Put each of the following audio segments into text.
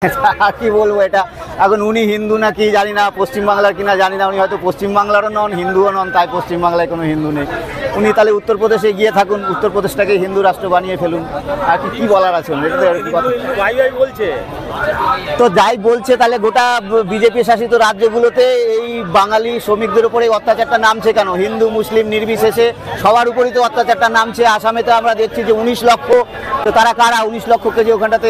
আর কি বলবো, এটা এখন উনি হিন্দু না কি জানি না, পশ্চিমবাংলার কিনা জানি না, উনি হয়তো পশ্চিমবাংলারও নন, হিন্দুও নন, তাই পশ্চিমবাংলায় কোনো হিন্দু নেই। উনি তাহলে উত্তরপ্রদেশে গিয়ে থাকুন, উত্তরপ্রদেশটাকে হিন্দু রাষ্ট্র বানিয়ে ফেলুন, আর কি বলার আছে এটা তো বলছে। তো যাই বলছে, তাহলে গোটা বিজেপি শাসিত রাজ্যগুলোতে এই বাঙালি শ্রমিকদের উপরে অত্যাচারটা নামছে কেন? হিন্দু মুসলিম নির্বিশেষে সবার উপরই তো অত্যাচারটা নামছে। আসামে তো আমরা দেখছি যে 19 লক্ষ, তো তারা কারা? 19 লক্ষকে যে ওখানটাতে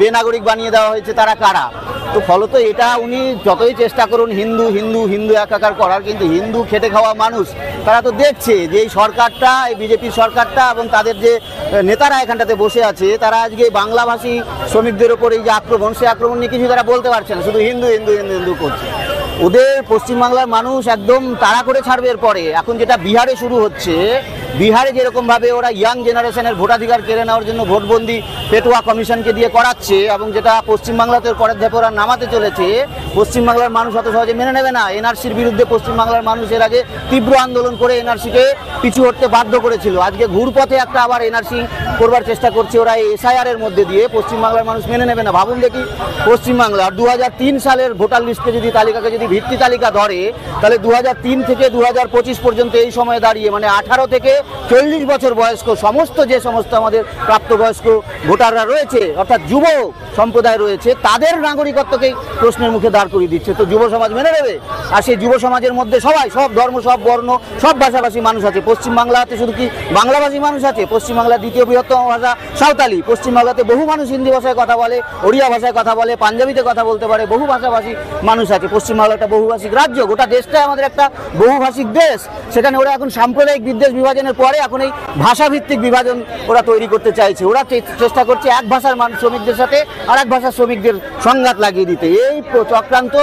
বেনাগরিক বানিয়ে দেওয়া হয়েছে তারা কারা? তো ফলত এটা উনি যতই চেষ্টা করুন হিন্দু হিন্দু হিন্দু একাকার করার, কিন্তু হিন্দু খেটে খাওয়া মানুষ তারা তো দেখছে যে এই সরকারটা, এই বিজেপির সরকারটা এবং তাদের যে নেতারা এখানটাতে বসে আছে, তারা আজকে বাংলাভাষী শ্রমিকদের ওপর এই যে আক্রমণ, সে আক্রমণ নিয়ে কিছু তারা বলতে পারছে না, শুধু হিন্দু হিন্দু হিন্দু হিন্দু করছে। ওদের পশ্চিমবাংলার মানুষ একদম তাড়া করে ছাড়বে এরপরে। এখন যেটা বিহারে শুরু হচ্ছে, বিহারে যেরকমভাবে ওরা ইয়াং জেনারেশনের ভোটাধিকার কেড়ে নেওয়ার জন্য ভোটবন্দি পেটুয়া কমিশনকে দিয়ে করাচ্ছে, এবং যেটা পশ্চিমবাংলাতে পরের ধাপে ওরা নামাতে চলেছে, পশ্চিমবাংলার মানুষ অত সহজে মেনে নেবে না। এনআরসির বিরুদ্ধে পশ্চিমবাংলার মানুষ এর আগে তীব্র আন্দোলন করে এনআরসিকে পিছু হটতে বাধ্য করেছিল। আজকে ঘুরপথে একটা আবার এনআরসি করবার চেষ্টা করছে ওরা এই এসআইআর এর মধ্যে দিয়ে। পশ্চিমবাংলার মানুষ মেনে নেবে না। ভাবুন দেখি, পশ্চিমবাংলার 2003 সালের ভোটার লিস্টকে যদি তালিকাকে যদি ভিত্তি তালিকা ধরে, তাহলে 2003 থেকে 2025 পর্যন্ত এই সময়ে দাঁড়িয়ে মানে 18 থেকে 40 বছর বয়স্ক সমস্ত যে সমস্ত আমাদের প্রাপ্তবয়স্ক ভোটাররা রয়েছে, অর্থাৎ যুব সম্প্রদায় রয়েছে, তাদের নাগরিকত্বকেই প্রশ্নের মুখে দাঁড় করিয়ে দিচ্ছে। তো যুব সমাজ মেনে নেবে? আর সেই যুব সমাজের মধ্যে সবাই, সব ধর্ম, সব বর্ণ, সব ভাষাভাষী মানুষ আছে। পশ্চিমবাংলাতে শুধু কি বাংলাভাষী মানুষ আছে? পশ্চিমবাংলার দ্বিতীয় বৃহত্তম ভাষা সাঁওতালি। পশ্চিমবাংলাতে বহু মানুষ হিন্দি ভাষায় কথা বলে, ওড়িয়া ভাষায় কথা বলে, পাঞ্জাবিতে কথা বলতে পারে, বহু ভাষাভাষী মানুষ আছে। পশ্চিমবাংলা একটা বহুভাষিক রাজ্য, গোটা দেশটাই আমাদের একটা বহুভাষিক দেশ। সেখানে ওরা এখন সাম্প্রদায়িক বিদ্বেষ বিভাজনের পরে এখন এই ভাষাভিত্তিক বিভাজন ওরা তৈরি করতে চাইছে। ওরা চেষ্টা করছে এক ভাষার শ্রমিকদের সাথে আর এক ভাষার শ্রমিকদের সংঘাত লাগিয়ে দিতে। এই চক্রান্ত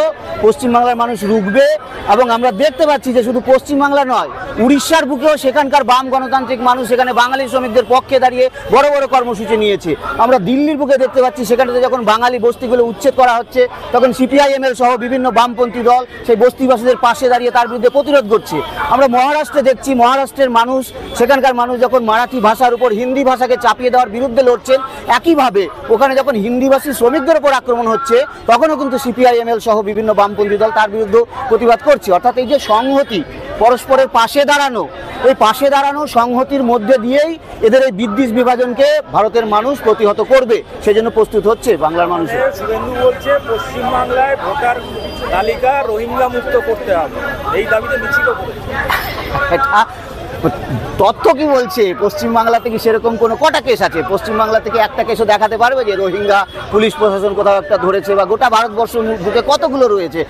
পশ্চিমবাংলার মানুষ রুখবে, এবং আমরা দেখতে পাচ্ছি যে শুধু পশ্চিমবাংলা নয়, উড়িষ্যার বুকেও সেখানকার বাম গণতান্ত্রিক মানুষ সেখানে বাঙালি শ্রমিকদের পক্ষে দাঁড়িয়ে বড় বড় কর্মসূচি নিয়েছে। আমরা দিল্লির বুকে দেখতে পাচ্ছি, সেখানে যখন বাঙালি বস্তিগুলো উচ্ছেদ করা হচ্ছে, তখন সিপিআইএমএল সহ বিভিন্ন বামপন্থী দল সেই বস্তিবাসীদের পাশে দাঁড়িয়ে তার বিরুদ্ধে প্রতিরোধ করছে। আমরা মহারাষ্ট্রে দেখছি, মহারাষ্ট্রের মানুষ, সেখানকার মানুষ যখন মারাঠি ভাষার উপর হিন্দি ভাষাকে চাপিয়ে দেওয়ার বিরুদ্ধে লড়ছেন, একইভাবে ওখানে যখন হিন্দিভাষী শ্রমিকদের উপর আক্রমণ হচ্ছে, তখনও কিন্তু সিপিআইএমএল সহ বিভিন্ন বামপন্থী দল তার বিরুদ্ধে প্রতিবাদ করছে। অর্থাৎ এই যে সংহতি, পরস্পরের পাশে দাঁড়ানো, এই পাশে দাঁড়ানো সংহতির মধ্যে দিয়েই এদের এই বিদ্বেষ বিভাজনকে ভারতের মানুষ প্রতিহত করবে, সেজন্য প্রস্তুত হচ্ছে বাংলার মানুষ। শুভেন্দু বলছে পশ্চিমবাংলায় ভোটার তালিকা রোহিঙ্গা মুক্ত করতে হবে, এই দাবিতে মিছিল করেছে। তথ্য কি বলছে? পশ্চিমবাংলা থেকে সেরকম কোনো কটা কেস আছে? পশ্চিমবাংলা থেকে একটা কেসও দেখাতে পারবে যে রোহিঙ্গা পুলিশ প্রশাসন কোথাও একটা ধরেছে? বা গোটা ভারতবর্ষ বুকে কতগুলো রয়েছে,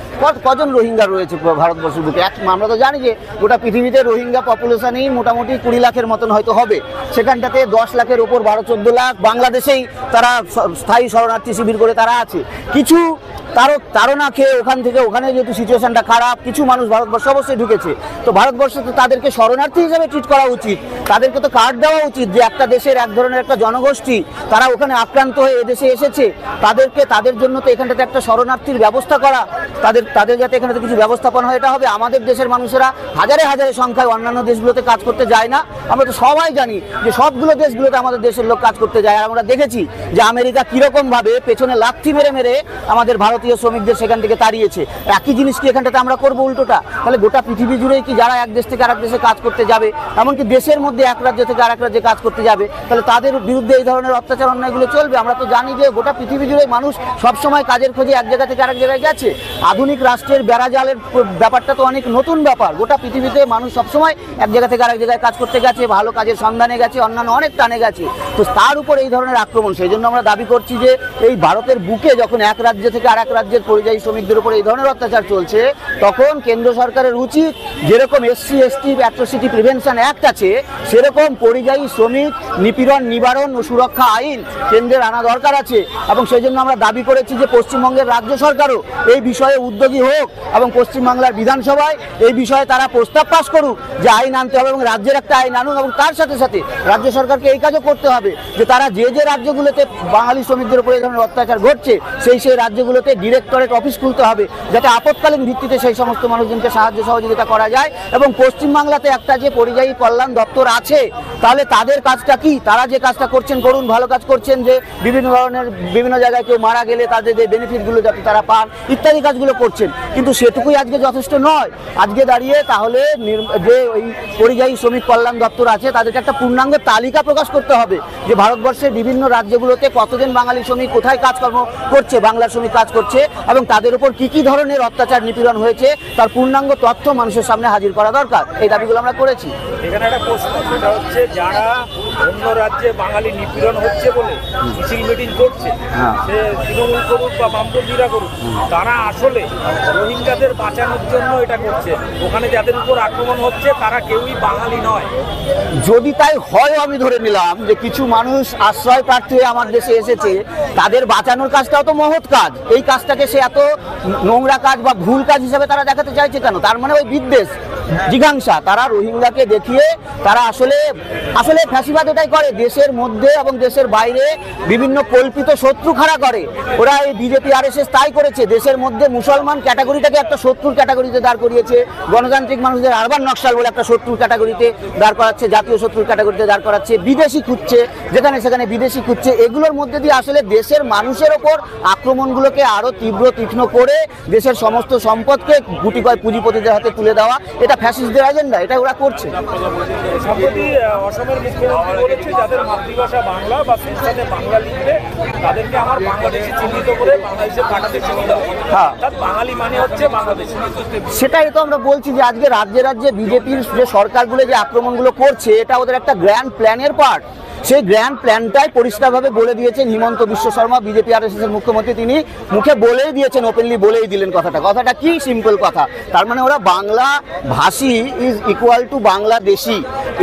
কজন রোহিঙ্গা রয়েছে ভারতবর্ষের বুকে? আমরা তো জানি যে গোটা পৃথিবীতে রোহিঙ্গা পপুলেশনই মোটামুটি 20 লাখের মতন হয়তো হবে। সেখানটাতে 10 লাখের ওপর 12-14 লাখ বাংলাদেশেই তারা স্থায়ী শরণার্থী শিবির করে তারা আছে। কিছু তারা খেয়ে ওখান থেকে ওখানে যেহেতু সিচুয়েশনটা খারাপ, কিছু মানুষ ভারতবর্ষ অবশ্যই ঢুকেছে। তো ভারতবর্ষ তো তাদেরকে শরণার্থী হিসেবে ট্রিট করা উচিত, তাদেরকে তো কার্ড দেওয়া উচিত যে একটা দেশের এক ধরনের একটা জনগোষ্ঠী তারা ওখানে আক্রান্ত হয়ে এদেশে এসেছে, তাদের জন্য তো এখানটাতে একটা শরণার্থীর ব্যবস্থা করা, তাদের যাতে এখানে কিছু ব্যবস্থাপনা হয়, এটা হবে। আমাদের দেশের মানুষেরা হাজারে হাজারে সংখ্যায় অন্যান্য দেশগুলোতে কাজ করতে যায় না? আমরা তো সবাই জানি যে সবগুলো দেশগুলোতে আমাদের দেশের লোক কাজ করতে যায়। আর আমরা দেখেছি যে আমেরিকা কীরকমভাবে পেছনে লাথি মেরে মেরে আমাদের ভারতীয় শ্রমিকদের সেখান থেকে তাড়িয়েছে। একই জিনিস কি এখানটাতে আমরা করবো উল্টোটা? তাহলে গোটা পৃথিবী জুড়েই কি যারা এক দেশ থেকে আরেক দেশে কাজ করতে যাবে, এমনকি দেশের মধ্যে এক রাজ্য থেকে আরেক রাজ্যে কাজ করতে যাবে, তাহলে তাদের বিরুদ্ধে এই ধরনের অত্যাচার অন্যায়গুলো চলবে? আমরা তো জানি যে গোটা পৃথিবী জুড়ে মানুষ সবসময় কাজের খোঁজে এক জায়গা থেকে আরেক জায়গায় গেছে। আধুনিক রাষ্ট্রের বেড়াজালের ব্যাপারটা তো অনেক নতুন ব্যাপার। গোটা পৃথিবীতে মানুষ সবসময় এক জায়গা থেকে আরেক জায়গায় কাজ করতে গেছে, ভালো কাজের সন্ধানে গেছে, অন্যান্য অনেক টানে গেছে। তো তার উপর এই ধরনের আক্রমণ, সেই জন্য আমরা দাবি করছি যে এই ভারতের বুকে যখন এক রাজ্য থেকে আরেক রাজ্যের পরিযায়ী শ্রমিকদের উপর এই ধরনের অত্যাচার চলছে, তখন কেন্দ্র সরকারের উচিত যেরকম SC/ST অ্যাট্রোসিটি প্রিভেনশন অ্যাক্ট আছে, সেরকম পরিযায়ী শ্রমিক নিপীড়ন নিবারণ ও সুরক্ষা আইন কেন্দ্রের আনা দরকার আছে। এবং সেই জন্য আমরা দাবি করেছি যে পশ্চিমবঙ্গের রাজ্য সরকারও এই বিষয়ে উদ্যোগী হোক, এবং পশ্চিমবাংলার বিধানসভায় এই বিষয়ে তারা প্রস্তাব পাশ করুক যে আইন আনতে হবে, এবং রাজ্যের একটা আইন আনুক। এবং তার সাথে সাথে রাজ্য সরকারকে এই কাজও করতে হবে যে তারা যে রাজ্যগুলোতে বাঙালি শ্রমিকদের উপর এই ধরনের অত্যাচার ঘটছে, সেই রাজ্যগুলোতে ডিরেক্টরেট অফিস খুলতে হবে, যাতে আপৎকালীন ভিত্তিতে সেই সমস্ত মানুষজনকে সাহায্য সহযোগিতা করা যায়। এবং পশ্চিমবাংলাতে একটা যে পরিযায়ী কল্যাণ দপ্তর আছে, তাহলে তাদের কাজটা কি? তারা যে কাজটা করছেন করুন, ভালো কাজ করছেন, যে বিভিন্ন ধরনের বিভিন্ন জায়গায় কেউ মারা গেলে তাদের যে বেনিফিটগুলো যাতে তারা পান ইত্যাদি কাজগুলো করছেন, কিন্তু সেটুকুই আজকে যথেষ্ট নয়। আজকে দাঁড়িয়ে তাহলে যে ওই পরিযায়ী শ্রমিক কল্যাণ দপ্তর আছে তাদেরকে একটা পূর্ণাঙ্গ তালিকা প্রকাশ করতে হবে যে ভারতবর্ষের বিভিন্ন রাজ্যগুলোতে কতজন বাঙালি শ্রমিক কোথায় কাজকর্ম করছে, বাংলা শ্রমিক কাজ করছে, এবং তাদের উপর কি কি ধরনের অত্যাচার নিপীড়ন হয়েছে তার পূর্ণাঙ্গ তথ্য মানুষের সামনে হাজির করা দরকার। এই দাবিগুলো আমরা করেছি। এখানে একটা প্রশ্ন, সেটা হচ্ছে যারা অন্য রাজ্যে বাঙালি নিপীড়ন হচ্ছে বলে মিছিল মিটিং করছে, সে তৃণমূল করুক বা বামপন্থীরা করুক, তারা আসলে রোহিঙ্গাদের বাঁচানোর জন্য এটা করছে। ওখানে যাদের উপর আক্রমণ হচ্ছে তারা কেউই বাঙালি নয়। যদি তাই হয়, আমি ধরে নিলাম যে কিছু মানুষ আশ্রয় প্রার্থী হয়ে আমার দেশে এসেছে, তাদের বাঁচানোর কাজটাও তো মহৎ কাজ। এই কাজটাকে সে এত নোংরা কাজ বা ভুল কাজ হিসেবে তারা দেখাতে চাইছে কেন? তার মানে ওই বিদ্বেষ, জিজ্ঞাসা, তারা রোহিঙ্গাকে দেখিয়ে তারা আসলে ফ্যাসিবাদ এটাই করে, দেশের মধ্যে এবং দেশের বাইরে বিভিন্ন কল্পিত শত্রু খাড়া করে। ওরা এই বিজেপি আরএসএস তাই করেছে, দেশের মধ্যে মুসলমান ক্যাটাগরিটাকে একটা শত্রুর ক্যাটাগরিতে দাঁড় করিয়েছে, গণতান্ত্রিক মানুষদের আরবান নকশাল বলে একটা শত্রুর ক্যাটাগরিতে দাঁড় করাচ্ছে, জাতীয় শত্রুর ক্যাটাগরিতে দাঁড় করাচ্ছে, বিদেশি খুঁজছে, যেখানে সেখানে বিদেশি খুঁজছে। এগুলোর মধ্যে দিয়ে আসলে দেশের মানুষের ওপর আক্রমণগুলোকে আরো তীব্র তীক্ষ্ণ করে দেশের সমস্ত সম্পদকে গুটিকয় পুঁজিপতিদের হাতে তুলে দেওয়া, এটা ফ্যাসিস্টদের এজেন্ডা, এটা ওরা করছে। সম্প্রতি অসমের মুখ্যমন্ত্রী বলেছে যাদের মাতৃভাষা বাংলা বা সেন্সাসে বাংলা লিখবে তাদেরকে আমার বাংলাদেশি চিহ্নিত করে বাংলাদেশে পাঠাতে সুবিধা হবে। অর্থাৎ বাঙালি মানে হচ্ছে বাংলাদেশি। সেটাই তো আমরা বলছি যে আজকে রাজ্যে রাজ্যে বিজেপির যে সরকারগুলো যে আক্রমণগুলো করছে এটা ওদের একটা গ্র্যান্ড প্ল্যানের পার্ট। সেই গ্র্যান্ড প্ল্যানটাই পরিষ্কারভাবে বলে দিয়েছেন হিমন্ত বিশ্ব শর্মা, বিজেপি আরএসএস এর মুখ্যমন্ত্রী। তিনি মুখে বলেই দিয়েছেন, ওপেনলি বলেই দিলেন কথাটা কি সিম্পল কথা। তার মানে ওরা বাংলা ভাষী ইজ ইকুয়াল টু বাংলাদেশি,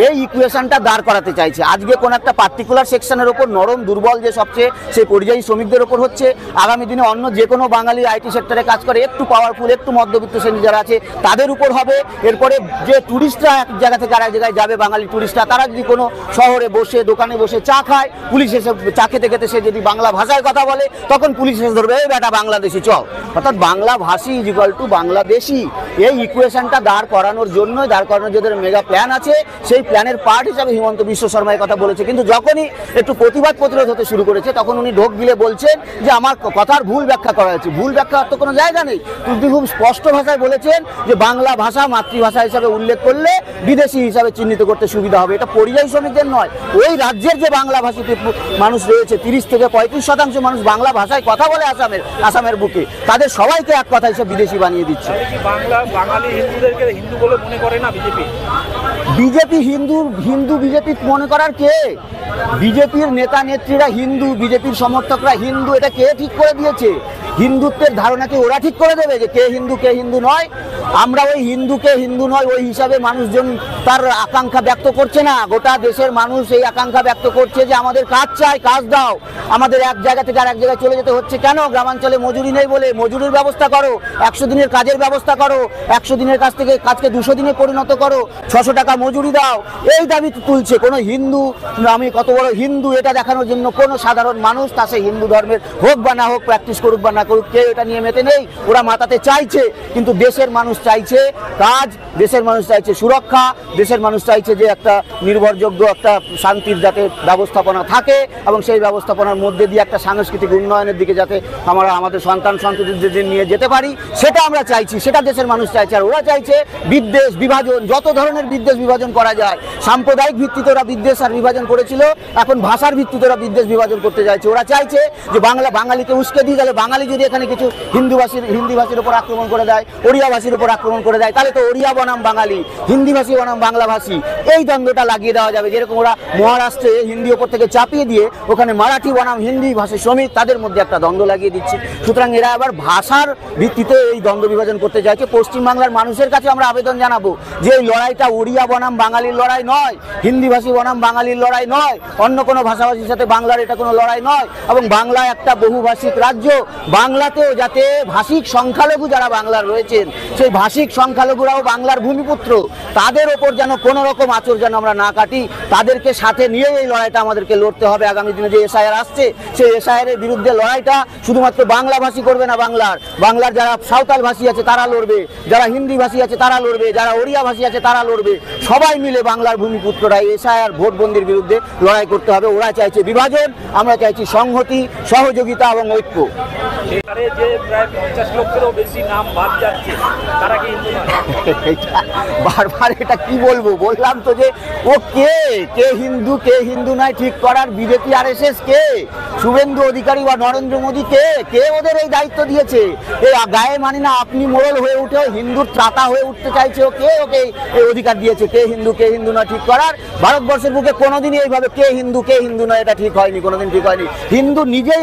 এই ইকুয়েশনটা দাঁড় করাতে চাইছে। আজকে কোন একটা পার্টিকুলার সেকশনের ওপর নরম দুর্বল যে সবচেয়ে সেই পরিযায়ী শ্রমিকদের ওপর হচ্ছে, আগামী দিনে অন্য যে কোনো বাঙালি আইটি সেক্টরে কাজ করে একটু পাওয়ারফুল একটু মধ্যবিত্ত শ্রেণী যারা আছে তাদের উপর হবে। এরপরে যে টুরিস্টরা এক জায়গা থেকে আরেক জায়গায় যাবে, বাঙালি টুরিস্টরা, তারা যদি কোনো শহরে বসে দোকানে বসে চা খায়, পুলিশ এসে চা খেতে খেতে সে যদি বাংলা ভাষায় কথা বলে তখন পুলিশ এসে ধরবে, এই বেটা বাংলাদেশি চল। অর্থাৎ বাংলা ভাষী ইজ ইকুয়াল টু বাংলাদেশি, এই ইকুয়েশনটা দাঁড় করানোর জন্যই যাদের মেগা প্ল্যান আছে সেই প্ল্যানের পার্ট হিসাবে হিমন্ত বিশ্ব শর্মা এই কথা বলেছে। কিন্তু যখনই একটু প্রতিবাদ প্রতিরোধ হতে শুরু করেছে তখন উনি ঢোক গিলে বলছেন যে আমার কথার ভুল ব্যাখ্যা করা হয়েছে। ভুল ব্যাখ্যার তো কোনো জায়গা নেই। তিনি খুব স্পষ্ট ভাষায় বলেছেন যে বাংলা ভাষা মাতৃভাষা হিসাবে উল্লেখ করলে বিদেশি হিসাবে চিহ্নিত করতে সুবিধা হবে। এটা পরিযায়ী শ্রমিকদের নয়, ওই রাজ্যের যে বাংলা ভাষী মানুষ রয়েছে 30 থেকে 35% মানুষ বাংলা ভাষায় কথা বলে আসামের বুকে, তাদের সবাইকে এক কথা হিসেবে বিদেশি বানিয়ে দিচ্ছে। বাঙালি হিন্দুদেরকে হিন্দু বলে মনে করে না বিজেপি? বিজেপি হিন্দু বিজেপি মনে করার কে? বিজেপির নেতা নেত্রীরা হিন্দু, বিজেপির সমর্থকরা হিন্দু, এটা কে ঠিক করে দিয়েছে? হিন্দুত্বের ধারণাকে ওরা ঠিক করে দেবে যে কে হিন্দু নয়? আমরা ওই হিন্দুকে হিন্দু নয় ওই হিসাবে মানুষজন তার আকাঙ্ক্ষা ব্যক্ত করছে না। গোটা দেশের মানুষ এই আকাঙ্ক্ষা ব্যক্ত করছে যে আমাদের কাজ চাই, কাজ দাও। আমাদের এক জায়গা থেকে আরেক জায়গায় চলে যেতে হচ্ছে কেন? গ্রামাঞ্চলে মজুরি নেই বলে। মজুরির ব্যবস্থা করো, 100 দিনের কাজের ব্যবস্থা করো, 100 দিনের কাজ থেকে কাজকে 200 দিনে পরিণত করো, 600 টাকা মজুরি দাও, এই দাবি তুলছে। কোনো হিন্দু, আমি কত বড় হিন্দু এটা দেখানোর জন্য কোনো সাধারণ মানুষ, তা সে হিন্দু ধর্মের হোক বা না হোক, প্র্যাকটিস করুক বা না করুক, কেউ এটা নিয়ে মেতে নেই। ওরা মাতাতে চাইছে, কিন্তু দেশের মানুষ চাইছে কাজ, দেশের মানুষ চাইছে সুরক্ষা, দেশের মানুষ চাইছে যে একটা নির্ভরযোগ্য একটা শান্তির যাতে ব্যবস্থাপনা থাকে এবং সেই ব্যবস্থাপনার মধ্যে দিয়ে একটা সাংস্কৃতিক উন্নয়নের দিকে যাতে আমরা আমাদের সন্তান সন্ততিদের নিয়ে যেতে পারি, সেটা আমরা চাইছি, সেটা দেশের মানুষ চাইছে। আর ওরা চাইছে বিদ্বেষ, বিভাজন, যত ধরনের বিদ্বেষ বিভাজন করা যায়। সাম্প্রদায়িক ভিত্তিতে ওরা বিদ্বেষ আর বিভাজন করেছিল, এখন ভাষার ভিত্তিতে ওরা বিদ্বেষ বিভাজন করতে চাইছে। ওরা চাইছে যে বাঙালিকে উস্কে দিয়ে, তাহলে বাঙালি যদি এখানে কিছু হিন্দি ভাষীর উপর আক্রমণ করে দেয়, ওড়িয়া ভাষীর উপর আক্রমণ করে দেয়, তাহলে তো ওড়িয়া বনাম বাঙালি, হিন্দি ভাষী বনাম বাংলা ভাষী, এই দ্বন্দ্বটা লাগিয়ে দেওয়া যাবে। যেরকম ওরা মহারাষ্ট্রে হিন্দি ওপর থেকে চাপিয়ে দিয়ে ওখানে মারাঠি বনাম হিন্দি ভাষী শ্রমিক, তাদের মধ্যে একটা দ্বন্দ্ব লাগিয়ে দিচ্ছে। সুতরাং এরা আবার ভাষার ভিত্তিতে এই দ্বন্দ্ব বিভাজন করতে চাইছে। পশ্চিমবাংলার মানুষের কাছে আমরা আবেদন জানাবো যে এই লড়াইটা ওড়িয়া বনাম বাঙালির লড়াই নয়, হিন্দি ভাষী বনাম বাঙালির লড়াই নয়, অন্য কোনো ভাষাভাষীর সাথে বাংলার এটা কোনো লড়াই নয়। এবং বাংলা একটা বহুভাষিক রাজ্য, বাংলাতেও যাতে ভাষিক সংখ্যালঘু যারা বাংলার রয়েছেন সেই ভাষিক সংখ্যালঘুরাও বাংলার ভূমিপুত্র, তাদের ওপর যেন কোনো রকম আঁচড় যেন আমরা না কাটি, তাদেরকে সাথে নিয়ে এই লড়াইটা আমাদেরকে লড়তে হবে। আগামী দিনে যে এসআইআর আসছে সেই এসআইআর বিরুদ্ধে লড়াইটা শুধুমাত্র বাংলা ভাষী করবে না, বাংলার যারা সাঁওতাল ভাষী আছে তারা লড়বে, যারা হিন্দি ভাষী আছে তারা লড়বে, যারা ওড়িয়া ভাষী আছে তারা লড়বে। সবাই মিলে বাংলার ভূমিপুত্ররা এসআইআর ভোটবন্দির বিরুদ্ধে লড়াই করতে হবে। ওরা চাইছে বিভাজন, আমরা চাইছি সংহতি, সহযোগিতা এবং ঐক্য। এবারে যে প্রায় 50 লক্ষেরও বেশি নাম বাদ যাচ্ছে, তারা কি হিন্দু নয়? বারবার এটা কি বলবো, বললাম তো যে ও কে হিন্দু কে হিন্দু নয় ঠিক করার বিজেপি আরএসএস কে, শুভেন্দু অধিকারী বা নরেন্দ্র মোদী কে ওদের এই দায়িত্ব দিয়েছে? এই গায়ে মানি না আপনি মোড়ল হয়ে উঠে হিন্দুর ত্রাতা হয়ে উঠতে চাইছে, ওকে এই অধিকার দিয়েছে কে হিন্দু নয় ঠিক করার? ভারতবর্ষের বুকে কোনোদিনই এইভাবে কে হিন্দু নয় এটা ঠিক হয়নি, কোনোদিন ঠিক হয়নি। হিন্দু নিজেই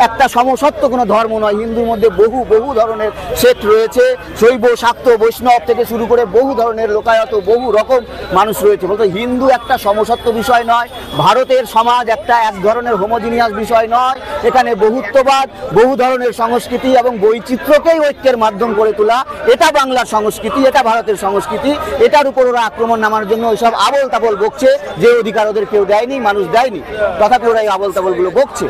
একটা সমসত্ব কোনো ধর্ম নয়। হিন্দুর মধ্যে বহু ধরনের সেক্ট রয়েছে, শৈব শাক্ত বৈষ্ণব থেকে শুরু করে বহু ধরনের লোকায়ত বহু রকম মানুষ রয়েছে। বলতে হিন্দু একটা সমসত্ব বিষয় নয়, ভারতের সমাজ এক ধরনের হোমোজিনিয়াস বিষয় নয়। এখানে বহুত্ববাদ, বহু ধরনের সংস্কৃতি এবং বৈচিত্র্যকেই ঐক্যের মাধ্যম করে তোলা, এটা বাংলার সংস্কৃতি, এটা ভারতের সংস্কৃতি। এটার উপর ওরা আক্রমণ নামার জন্য ওইসব আবল তাবল বকছে, যে অধিকার ওদের কেউ দেয়নি, মানুষ দেয়নি, তথাপি ওরা এই আবল তাবল গুলো বকছে।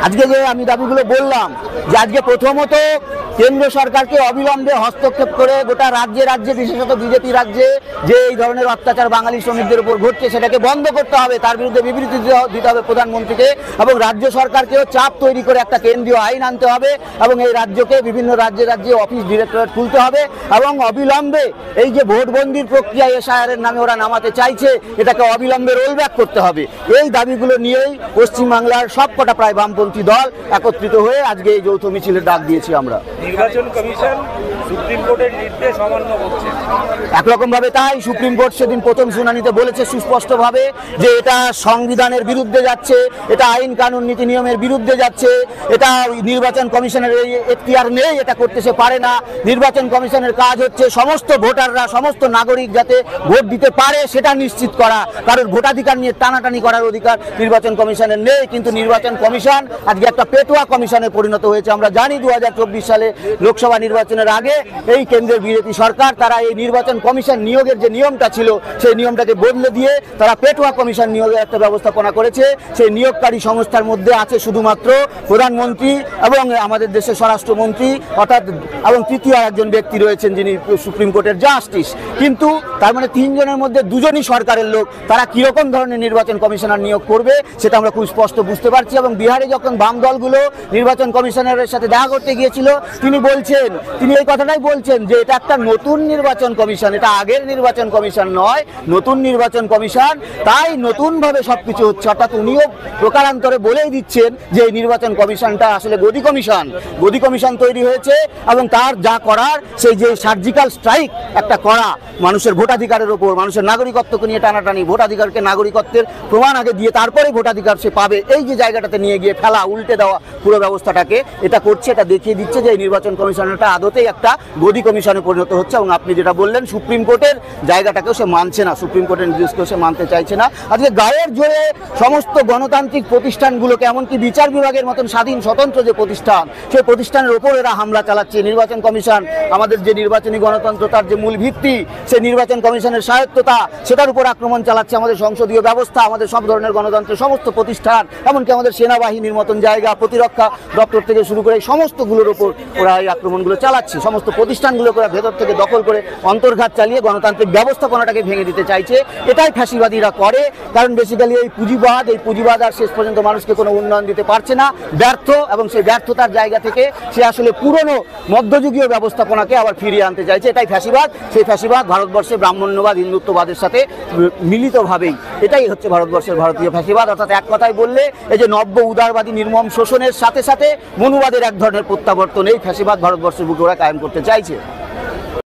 আজকে যে আমি দাবিগুলো বললাম, যে আজকে প্রথমত কেন্দ্র সরকারকে অবিলম্বে হস্তক্ষেপ করে গোটা রাজ্যে বিশেষত বিজেপি রাজ্যে যে এই ধরনের অত্যাচার বাঙালি শ্রমিকদের উপর ঘটছে সেটাকে বন্ধ করতে হবে। তার বিরুদ্ধে বিবৃতি দিতে হবে প্রধানমন্ত্রীকে, এবং রাজ্য সরকারকেও চাপ তৈরি করে একটা কেন্দ্রীয় আইন আনতে হবে, এবং এই রাজ্যকে বিভিন্ন রাজ্যে অফিস ডিরেক্টরেট খুলতে হবে, এবং অবিলম্বে এই যে ভোটবন্দির প্রক্রিয়া এসআইআর এর নামে ওরা নামাতে চাইছে এটাকে অবিলম্বে রোলব্যাক করতে হবে। এই দাবিগুলো নিয়েই পশ্চিমবাংলার সবকটা প্রায় বামপন্থী দল একত্রিত হয়ে আজকে এই যৌথ মিছিলের ডাক দিয়েছি আমরা। নির্বাচন কমিশন সুপ্রিম কোর্টের নির্দেশ অমান্য করছে, একরকম ভাবে তাই সুপ্রিম কোর্ট সেদিন প্রথম শুনানিতে বলেছে সুস্পষ্টভাবে যে এটা সংবিধানের বিরুদ্ধে যাচ্ছে, এটা আইন কানুন নীতি নিয়মের বিরুদ্ধে যাচ্ছে, এটা নির্বাচন কমিশনের এখতিয়ার নেই, এটা করতে সে পারে না। নির্বাচন কমিশনের কাজ হচ্ছে সমস্ত ভোটাররা, সমস্ত নাগরিক যাতে ভোট দিতে পারে সেটা নিশ্চিত করা, কারণ ভোটাধিকার নিয়ে টানাটানি করার অধিকার নির্বাচন কমিশনের নেই। কিন্তু নির্বাচন কমিশন আজকে একটা পেটুয়া কমিশনে পরিণত হয়েছে। আমরা জানি 2024 সালে লোকসভা নির্বাচনের আগে এই কেন্দ্রের বিজেপি সরকার তারা এই নির্বাচন কমিশন নিয়োগের যে নিয়মটা ছিল সেই নিয়মটাকে বদলে দিয়ে তারা পেটুয়া কমিশন নিয়োগের একটা ব্যবস্থাপনা করেছে। সেই নিয়োগকারী সংস্থার মধ্যে আছে শুধুমাত্র প্রধানমন্ত্রী এবং আমাদের দেশের স্বরাষ্ট্রমন্ত্রী, অর্থাৎ এবং তৃতীয় একজন ব্যক্তি রয়েছেন যিনি সুপ্রিম কোর্টের জাস্টিস। কিন্তু তার মানে 3 জনের মধ্যে 2 জনই সরকারের লোক। তারা কিরকম ধরনের নির্বাচন কমিশনার নিয়োগ করবে সেটা আমরা খুব স্পষ্ট বুঝতে পারছি। এবং বিহারে যখন বাম দলগুলো নির্বাচন কমিশনারের সাথে দেখা করতে গিয়েছিল তিনি এই কথাটাই বলছেন যে এটা একটা নতুন নির্বাচন কমিশন, এটা আগের নির্বাচন কমিশন নয়, নতুন নির্বাচন কমিশন, তাই নতুনভাবে সবকিছু হচ্ছে। অর্থাৎ উনিও প্রকারান্তরে বলেই দিচ্ছেন যে এই নির্বাচন কমিশনটা আসলে গদি কমিশন তৈরি হয়েছে, এবং তার যা করার সেই যে সার্জিক্যাল স্ট্রাইক একটা করা মানুষের ভোটাধিকারের উপর, মানুষের নাগরিকত্বকে নিয়ে টানাটানি, ভোটাধিকারকে নাগরিকত্বের প্রমাণ আগে দিয়ে তারপরে ভোটাধিকার সে পাবে, এই যে জায়গাটাতে নিয়ে গিয়ে ফেলা, উল্টে দেওয়া পুরো ব্যবস্থাটাকে এটা করছে। এটা দেখিয়ে দিচ্ছে যে এই নির্বাচন কমিশনটা আদতেই একটা গদি কমিশনে পরিণত হচ্ছে। এবং আপনি যেটা বললেন সুপ্রিম কোর্টের জায়গাটাকেও সে মানছে না, সুপ্রিম কোর্টের নির্দেশকেও সে মানতে চাইছে না। আজকে গায়ের জোরে সমস্ত গণতান্ত্রিক প্রতিষ্ঠানগুলোকে, এমনকি বিচার বিভাগের মতন স্বাধীন স্বতন্ত্র যে প্রতিষ্ঠান সেই প্রতিষ্ঠানের ওপর এরা হামলা চালাচ্ছে। নির্বাচন কমিশন আমাদের যে নির্বাচনী গণতন্ত্র তার যে মূল ভিত্তি, সেই নির্বাচন কমিশনের স্বায়ত্ততা, সেটার উপর আক্রমণ চালাচ্ছে। আমাদের সংসদীয় ব্যবস্থা, আমাদের সব ধরনের গণতন্ত্রের সমস্ত প্রতিষ্ঠান, এমনকি আমাদের সেনাবাহিনীর মতন জায়গা, প্রতিরক্ষা দপ্তর থেকে শুরু করে সমস্তগুলোর ওপর ওরা এই আক্রমণগুলো চালাচ্ছে। সমস্ত প্রতিষ্ঠানগুলোকে ওরা ভেতর থেকে দখল করে অন্তর্ঘাত চালিয়ে গণতান্ত্রিক ব্যবস্থাপনাটাকে ভেঙে দিতে চাইছে। এটাই ফ্যাসিবাদীরা করে, কারণ বেসিক্যালি এই পুঁজিবাদ আর শেষ পর্যন্ত মানুষকে কোনো উন্নয়ন দিতে পারছে না, ব্যর্থ। এবং সেই ব্যর্থতার জায়গা থেকে সে আসলে পুরনো মধ্যযুগীয় ব্যবস্থাপনাকে আবার ফিরিয়ে আনতে চাইছে। এটাই ফ্যাসিবাদ। সেই ফ্যাসিবাদ ভারতবর্ষে ব্রাহ্মণ্যবাদ, হিন্দুত্ববাদের সাথে মিলিতভাবেই এটাই হচ্ছে ভারতবর্ষের ভারতীয় ফ্যাসিবাদ। অর্থাৎ এক কথায় বললে এই যে নব্য উদারবাদী নির্মম শোষণের সাথে সাথে মনুবাদের এক ধরনের প্রত্যাবর্তন, এই ফ্যাসিবাদ ভারতবর্ষের বুকে ওরা কায়েম করতে চাইছে।